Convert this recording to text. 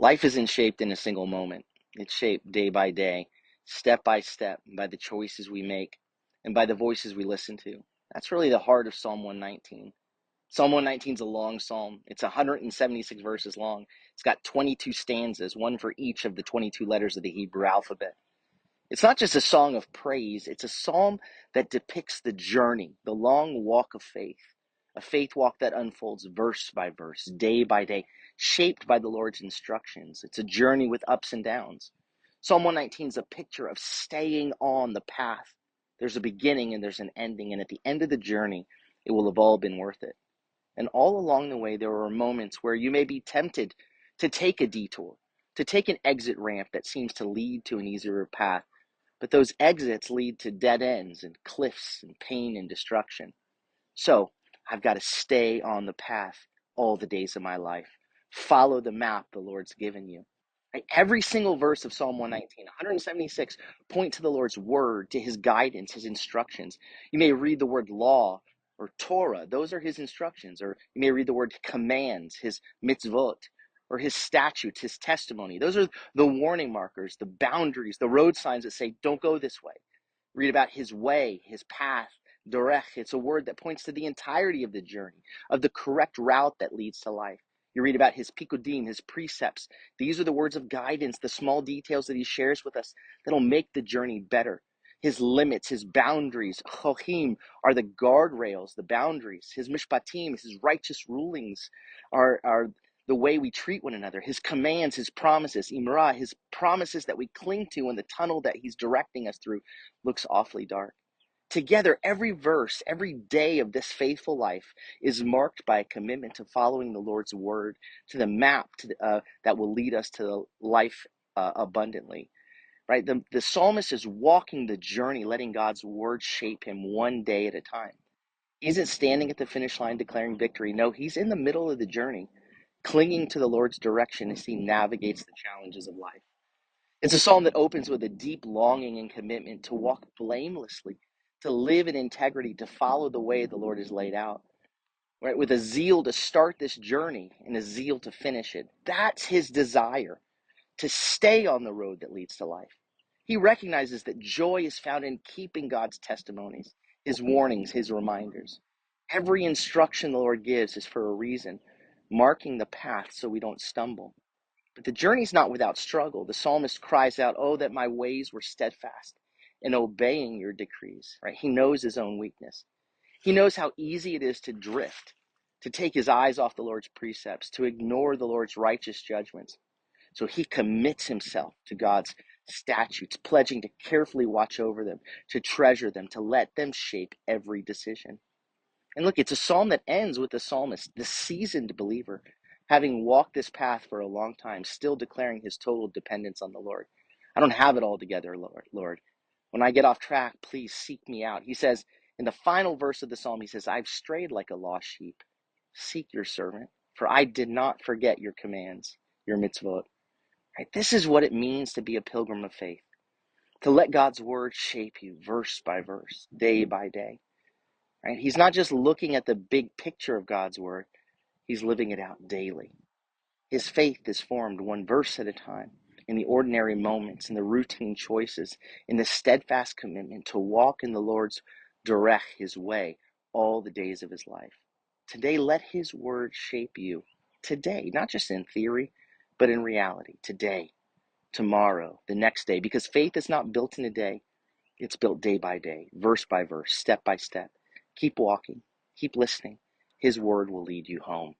Life isn't shaped in a single moment. It's shaped day by day, step by step, by the choices we make and by the voices we listen to. That's really the heart of Psalm 119. Psalm 119 is a long psalm. It's 176 verses long. It's got 22 stanzas, one for each of the 22 letters of the Hebrew alphabet. It's not just a song of praise, it's a psalm that depicts the journey, the long walk of faith, a faith walk that unfolds verse by verse, day by day, shaped by the Lord's instructions. It's a journey with ups and downs. Psalm 119 is a picture of staying on the path. There's a beginning and there's an ending, and at the end of the journey, it will have all been worth it. And all along the way, there are moments where you may be tempted to take a detour, to take an exit ramp that seems to lead to an easier path. But those exits lead to dead ends and cliffs and pain and destruction. So I've got to stay on the path all the days of my life. Follow the map the Lord's given you. Right? Every single verse of Psalm 119, 176, point to the Lord's word, to his guidance, his instructions. You may read the word law or Torah. Those are his instructions. Or you may read the word commands, his mitzvot, or his statutes, his testimony. Those are the warning markers, the boundaries, the road signs that say, don't go this way. Read about his way, his path, dorech. It's a word that points to the entirety of the journey, of the correct route that leads to life. You read about his pikudim, his precepts. These are the words of guidance, the small details that he shares with us that'll make the journey better. His limits, his boundaries, chochim, are the guardrails, the boundaries. His mishpatim, his righteous rulings, are the way we treat one another. His commands, his promises, imra, his promises that we cling to in the tunnel that he's directing us through looks awfully dark. Together, every verse, every day of this faithful life is marked by a commitment to following the Lord's word, to the map that will lead us to life abundantly. Right? The psalmist is walking the journey, letting God's word shape him one day at a time. He isn't standing at the finish line declaring victory. No, he's in the middle of the journey, clinging to the Lord's direction as he navigates the challenges of life. It's a psalm that opens with a deep longing and commitment to walk blamelessly, to live in integrity, to follow the way the Lord has laid out, right? With a zeal to start this journey and a zeal to finish it. That's his desire, to stay on the road that leads to life. He recognizes that joy is found in keeping God's testimonies, his warnings, his reminders. Every instruction the Lord gives is for a reason, marking the path so we don't stumble. But the journey's not without struggle. The psalmist cries out, "Oh, that my ways were steadfast in obeying your decrees," right? He knows his own weakness. He knows how easy it is to drift, to take his eyes off the Lord's precepts, to ignore the Lord's righteous judgments. So he commits himself to God's statutes, pledging to carefully watch over them, to treasure them, to let them shape every decision. And look, it's a psalm that ends with the psalmist, the seasoned believer, having walked this path for a long time, still declaring his total dependence on the Lord. I don't have it all together, Lord. When I get off track, please seek me out. He says in the final verse of the psalm, he says, I've strayed like a lost sheep. Seek your servant, for I did not forget your commands, your mitzvot. Right? This is what it means to be a pilgrim of faith, to let God's word shape you verse by verse, day by day. Right? He's not just looking at the big picture of God's word, he's living it out daily. His faith is formed one verse at a time, in the ordinary moments, in the routine choices, in the steadfast commitment to walk in the Lord's direct, his way, all the days of his life. Today, let his word shape you. Today, not just in theory, but in reality. Today, tomorrow, the next day. Because faith is not built in a day. It's built day by day, verse by verse, step by step. Keep walking. Keep listening. His word will lead you home.